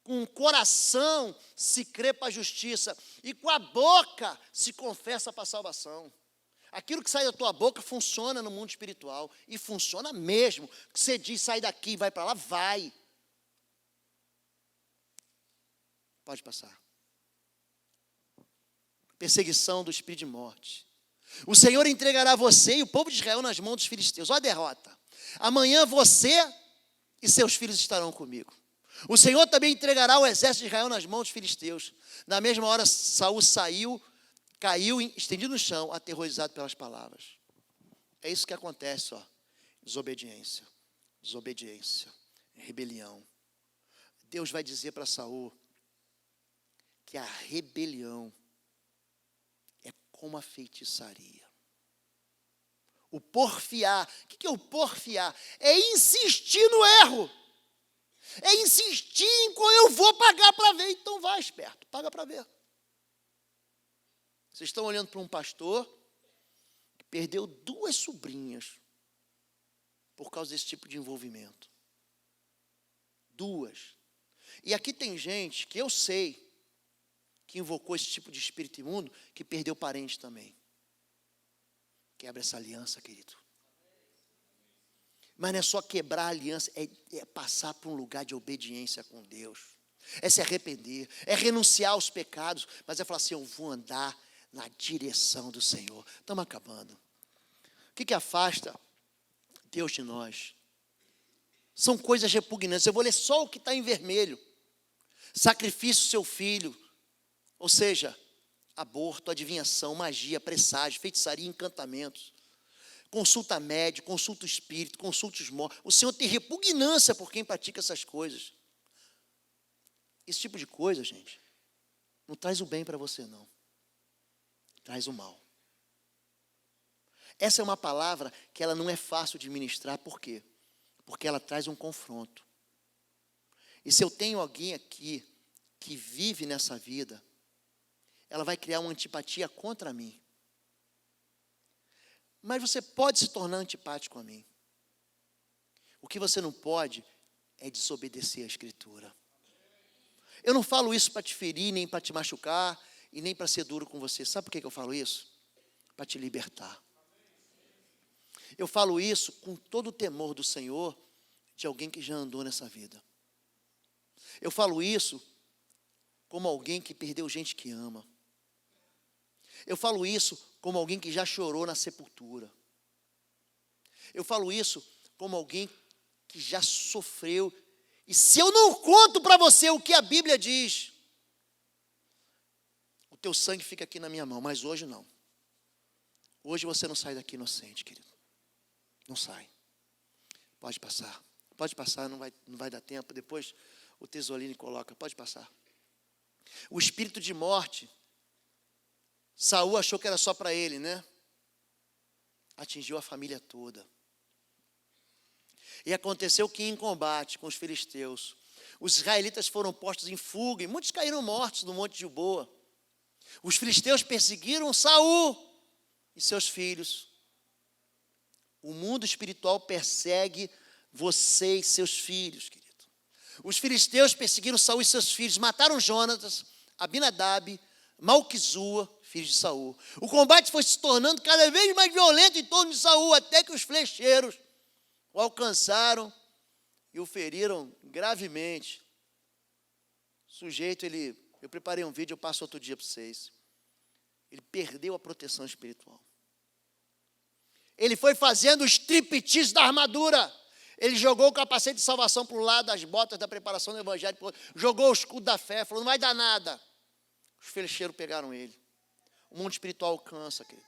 com o coração se crê para a justiça e com a boca se confessa para a salvação. Aquilo que sai da tua boca funciona no mundo espiritual. E funciona mesmo. Que você diz, sai daqui, vai para lá, vai. Pode passar. Perseguição do espírito de morte. O Senhor entregará você e o povo de Israel nas mãos dos filisteus. Olha a derrota. Amanhã você e seus filhos estarão comigo. O Senhor também entregará o exército de Israel nas mãos dos filisteus. Na mesma hora, Saul caiu estendido no chão, aterrorizado pelas palavras. É isso que acontece, ó. Desobediência, rebelião. Deus vai dizer para Saul que a rebelião é como a feitiçaria. O porfiar. O que é o porfiar? É insistir no erro. É insistir em como eu vou pagar para ver. Então vai, esperto, paga para ver. Vocês estão olhando para um pastor que perdeu 2 sobrinhas por causa desse tipo de envolvimento. 2. E aqui tem gente que eu sei que invocou esse tipo de espírito imundo que perdeu parente também. Quebra essa aliança, querido. Mas não é só quebrar a aliança, é passar por um lugar de obediência com Deus. É se arrepender, é renunciar aos pecados, mas é falar assim, eu vou andar na direção do Senhor. Estamos acabando. O que afasta Deus de nós? São coisas repugnantes. Eu vou ler só o que está em vermelho. Sacrifício do seu filho. Ou seja, aborto, adivinhação, magia, presságio, feitiçaria, encantamentos. Consulta médico, consulta o espírito, consulta os mortos. O Senhor tem repugnância por quem pratica essas coisas. Esse tipo de coisa, gente, não traz o bem para você, não. Traz o mal. Essa é uma palavra que ela não é fácil de ministrar. Por quê? Porque ela traz um confronto. E se eu tenho alguém aqui que vive nessa vida, ela vai criar uma antipatia contra mim. Mas você pode se tornar antipático a mim. O que você não pode é desobedecer a Escritura. Eu não falo isso para te ferir, nem para te machucar, e nem para ser duro com você. Sabe por que eu falo isso? Para te libertar. Eu falo isso com todo o temor do Senhor, de alguém que já andou nessa vida. Eu falo isso como alguém que perdeu gente que ama. Eu falo isso como alguém que já chorou na sepultura. Eu falo isso como alguém que já sofreu. E se eu não conto para você o que a Bíblia diz, o teu sangue fica aqui na minha mão, mas hoje não. Hoje você não sai daqui inocente, querido. Não sai. Pode passar, não vai dar tempo. Depois o Tesolini coloca, pode passar. O espírito de morte, Saul achou que era só para ele, né? Atingiu a família toda. E aconteceu que em combate com os filisteus, os israelitas foram postos em fuga e muitos caíram mortos no Monte Gilboa. Os filisteus perseguiram Saul e seus filhos. O mundo espiritual persegue você e seus filhos, querido. Os filisteus perseguiram Saul e seus filhos, mataram Jonatas, Abinadab, Malquizua, filhos de Saul. O combate foi se tornando cada vez mais violento em torno de Saul, até que os flecheiros o alcançaram e o feriram gravemente. O sujeito, eu preparei um vídeo, eu passo outro dia para vocês. Ele perdeu a proteção espiritual. Ele foi fazendo o striptease da armadura. Ele jogou o capacete de salvação para o lado, as botas da preparação do evangelho para o outro, jogou o escudo da fé, falou, não vai dar nada. Os flecheiros pegaram ele. O mundo espiritual alcança, querido.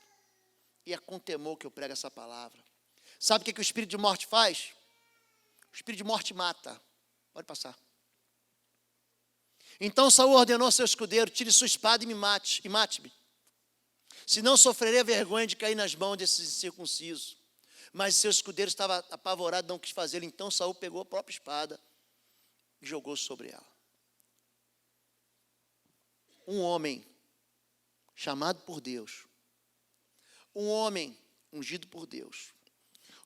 E é com temor que eu prego essa palavra. Sabe o que o espírito de morte faz? O espírito de morte mata. Pode passar. Então Saul ordenou ao seu escudeiro, tire sua espada e mate-me. Senão sofrerei a vergonha de cair nas mãos desses incircuncisos. Mas seu escudeiro estava apavorado, não quis fazê-lo. Então Saul pegou a própria espada e jogou sobre ela. Um homem chamado por Deus, um homem ungido por Deus,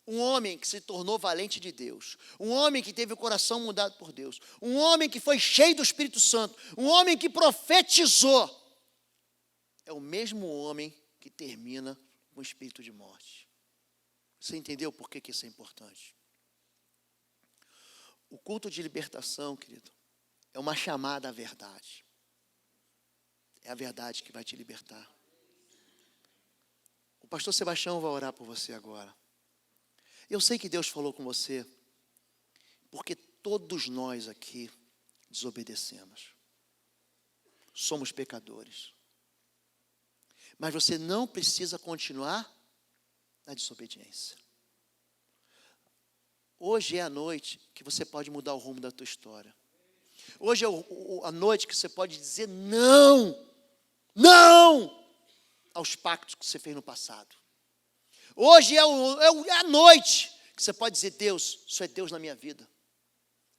um homem que se tornou valente de Deus, um homem que teve o coração mudado por Deus, um homem que foi cheio do Espírito Santo, um homem que profetizou, é o mesmo homem que termina com o espírito de morte. Você entendeu por que isso é importante? O culto de libertação, querido, é uma chamada à verdade. É a verdade que vai te libertar. O pastor Sebastião vai orar por você agora. Eu sei que Deus falou com você, porque todos nós aqui desobedecemos. Somos pecadores. Mas você não precisa continuar na desobediência. Hoje é a noite que você pode mudar o rumo da tua história. Hoje é a noite que você pode dizer não aos pactos que você fez no passado. Hoje é a noite que você pode dizer, Deus, isso é Deus na minha vida.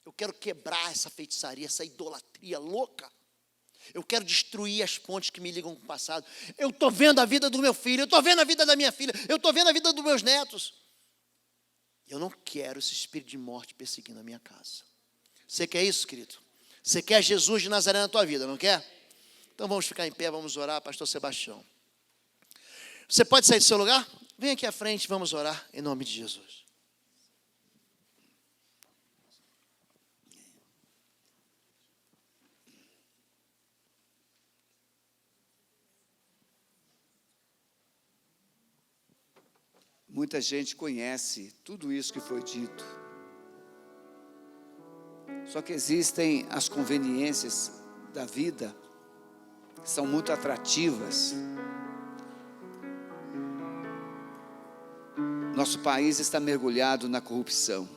Eu quero quebrar essa feitiçaria, essa idolatria louca. Eu quero destruir as pontes que me ligam com o passado. Eu estou vendo a vida do meu filho, eu estou vendo a vida da minha filha, eu estou vendo a vida dos meus netos. Eu não quero esse espírito de morte perseguindo a minha casa. Você quer isso, querido? Você quer Jesus de Nazaré na tua vida, não quer? Então vamos ficar em pé, vamos orar, pastor Sebastião. Você pode sair do seu lugar? Vem aqui à frente, vamos orar em nome de Jesus. Muita gente conhece tudo isso que foi dito. Só que existem as conveniências da vida, que são muito atrativas. Nosso país está mergulhado na corrupção.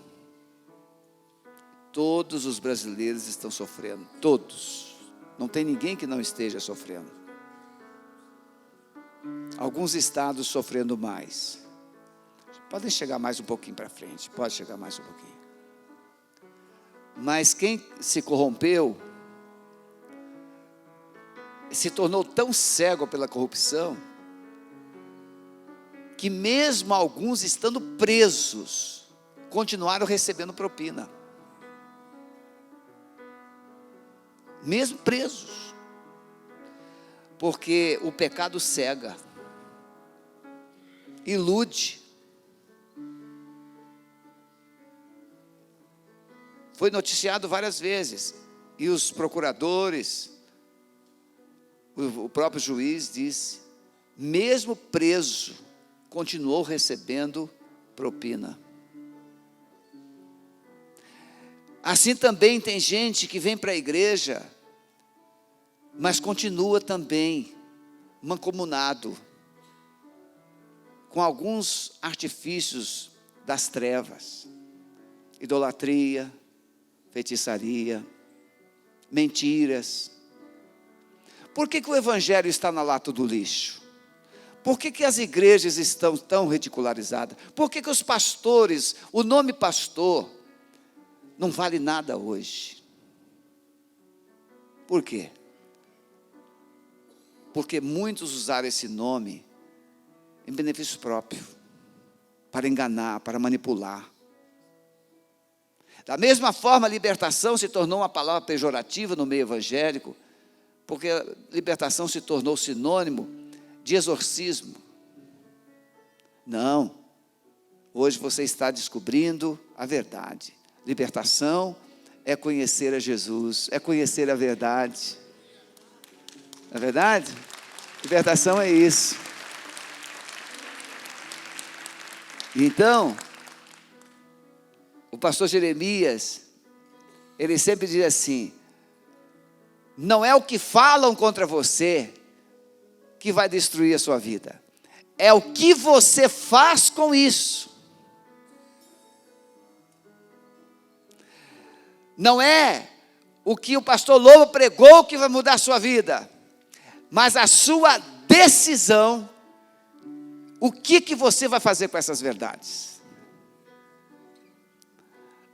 Todos os brasileiros estão sofrendo, todos. Não tem ninguém que não esteja sofrendo. Alguns estados sofrendo mais. Podem chegar mais um pouquinho para frente, pode chegar mais um pouquinho. Mas quem se corrompeu, se tornou tão cego pela corrupção, que mesmo alguns estando presos, continuaram recebendo propina. Mesmo presos. Porque o pecado cega, ilude. Foi noticiado várias vezes, e os procuradores, o próprio juiz disse, mesmo preso, continuou recebendo propina. Assim também tem gente que vem para a igreja, mas continua também mancomunado com alguns artifícios das trevas, idolatria, feitiçaria, mentiras. Por que o evangelho está na lata do lixo? Por que as igrejas estão tão ridicularizadas? Por que os pastores, o nome pastor, não vale nada hoje? Por quê? Porque muitos usaram esse nome em benefício próprio. para enganar, para manipular. Da mesma forma, libertação se tornou uma palavra pejorativa no meio evangélico, porque libertação se tornou sinônimo de exorcismo. Não, hoje você está descobrindo a verdade. Libertação é conhecer a Jesus, é conhecer a verdade. Não é verdade? Libertação é isso. Então, o pastor Jeremias, ele sempre diz assim: não é o que falam contra você que vai destruir a sua vida, é o que você faz com isso. Não é o que o pastor Lobo pregou que vai mudar a sua vida, mas a sua decisão, o que você vai fazer com essas verdades.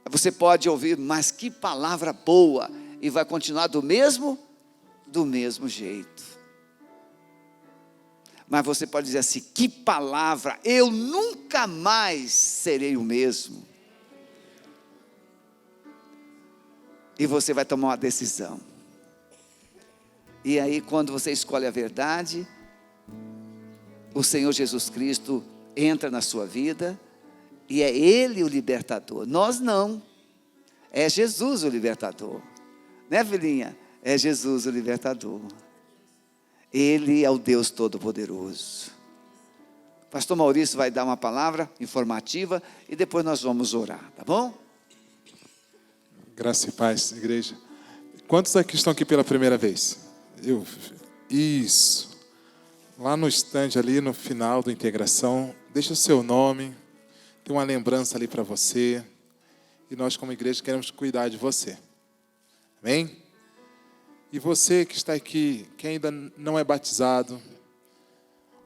Você pode ouvir, mas que palavra boa, e vai continuar do mesmo jeito. Mas você pode dizer assim: que palavra, eu nunca mais serei o mesmo. E você vai tomar uma decisão. E aí, quando você escolhe a verdade, o Senhor Jesus Cristo entra na sua vida, e é Ele o libertador. Nós não. É Jesus o libertador. Né, filhinha? É Jesus o libertador. Ele é o Deus Todo-Poderoso. Pastor Maurício vai dar uma palavra informativa e depois nós vamos orar, tá bom? Graça e paz, igreja. Quantos aqui estão aqui pela primeira vez? Isso. Lá no stand ali, no final da integração, deixa o seu nome, tem uma lembrança ali para você. E nós, como igreja, queremos cuidar de você. Amém? E você que está aqui, que ainda não é batizado,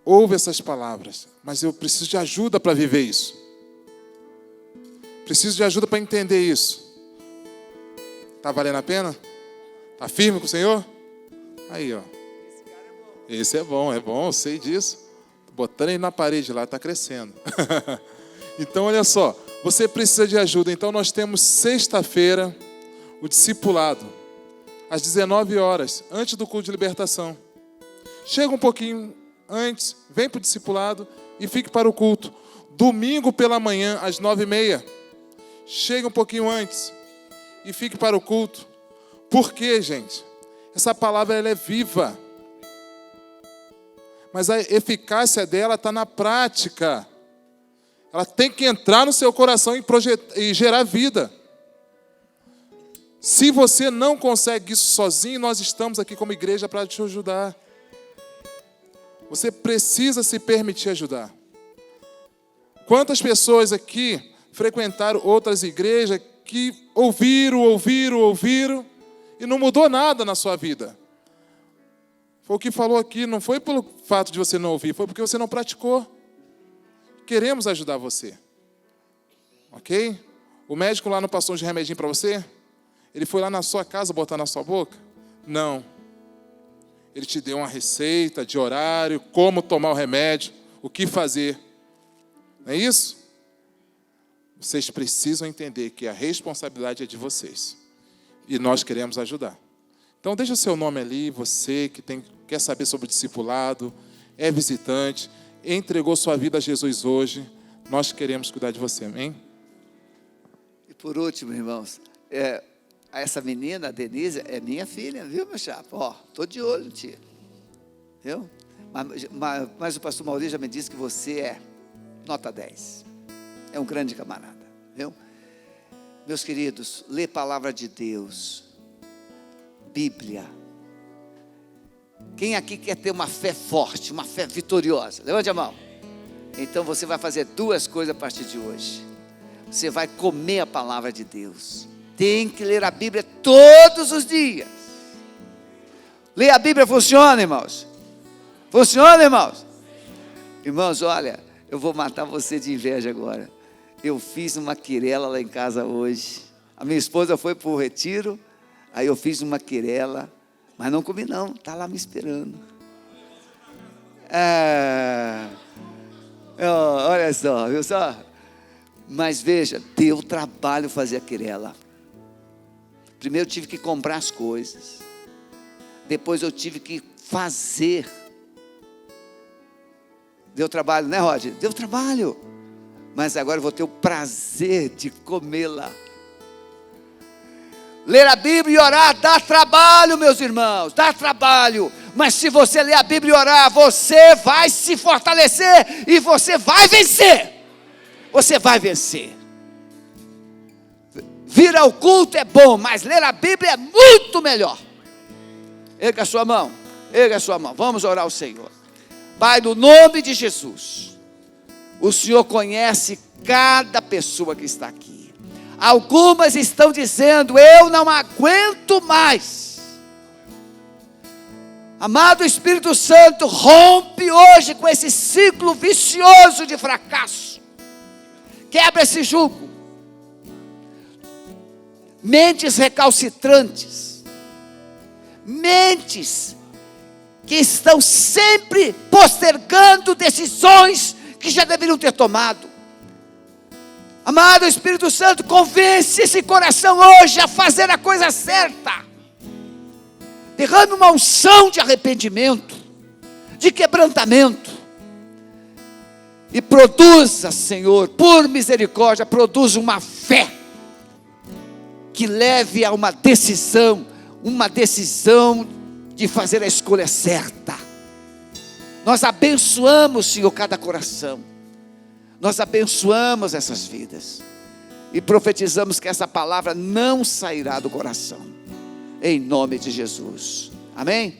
ouve essas palavras, mas eu preciso de ajuda para viver isso. Preciso de ajuda para entender isso. Está valendo a pena? Está firme com o Senhor? Aí, ó. Esse é bom, eu sei disso. Botando ele na parede lá, está crescendo. Então, olha só, você precisa de ajuda. Então, nós temos sexta-feira o discipulado, às 19 horas, antes do culto de libertação. Chega um pouquinho antes, vem para o discipulado e fique para o culto. Domingo pela manhã, às 9h30. Chega um pouquinho antes e fique para o culto. Por quê, gente? Essa palavra ela é viva, mas a eficácia dela está na prática. Ela tem que entrar no seu coração e gerar vida. Se você não consegue isso sozinho, nós estamos aqui como igreja para te ajudar. Você precisa se permitir ajudar. Quantas pessoas aqui frequentaram outras igrejas que ouviram e não mudou nada na sua vida? Foi o que falou aqui, não foi pelo fato de você não ouvir, foi porque você não praticou. Queremos ajudar você. Ok? O médico lá não passou de remedinho para você? Ele foi lá na sua casa botar na sua boca? Não. Ele te deu uma receita de horário, como tomar o remédio, o que fazer. Não é isso? Vocês precisam entender que a responsabilidade é de vocês. E nós queremos ajudar. Então deixa o seu nome ali, você que quer saber sobre o discipulado, é visitante, entregou sua vida a Jesus hoje, nós queremos cuidar de você, amém? E por último, irmãos, essa menina, a Denise, é minha filha, viu, meu chapa? Ó, estou de olho, tia. Viu? Mas o pastor Maurício já me disse que você é nota 10. É um grande camarada, viu? Meus queridos, lê palavra de Deus, Bíblia. Quem aqui quer ter uma fé forte, uma fé vitoriosa? Levante a mão. Então você vai fazer duas coisas a partir de hoje. Você vai comer a palavra de Deus. Tem que ler a Bíblia todos os dias. Ler a Bíblia funciona, irmãos? Funciona, irmãos? Irmãos, olha, eu vou matar você de inveja agora. Eu fiz uma querela lá em casa hoje. A minha esposa foi para o retiro, aí eu fiz uma querela, mas não comi não, está lá me esperando. Olha só, viu só? Mas veja, deu trabalho fazer a querela. Primeiro eu tive que comprar as coisas. Depois eu tive que fazer. Deu trabalho, né, Rod? Deu trabalho. Mas agora eu vou ter o prazer de comê-la. Ler a Bíblia e orar dá trabalho, meus irmãos, dá trabalho. Mas se você ler a Bíblia e orar, você vai se fortalecer e você vai vencer. Você vai vencer. Vir ao culto é bom, mas ler a Bíblia é muito melhor. Erga a sua mão, erga a sua mão. Vamos orar ao Senhor. Pai, no nome de Jesus, o Senhor conhece cada pessoa que está aqui. Algumas estão dizendo: eu não aguento mais. Amado Espírito Santo, rompe hoje com esse ciclo vicioso de fracasso. Quebra esse jugo. Mentes recalcitrantes, mentes que estão sempre postergando decisões que já deveriam ter tomado. Amado Espírito Santo, convence esse coração hoje a fazer a coisa certa. Derrame uma unção de arrependimento, de quebrantamento, e produza, Senhor, por misericórdia, produza uma fé que leve a uma decisão de fazer a escolha certa. Nós abençoamos, Senhor, cada coração. Nós abençoamos essas vidas e profetizamos que essa palavra não sairá do coração, em nome de Jesus, amém?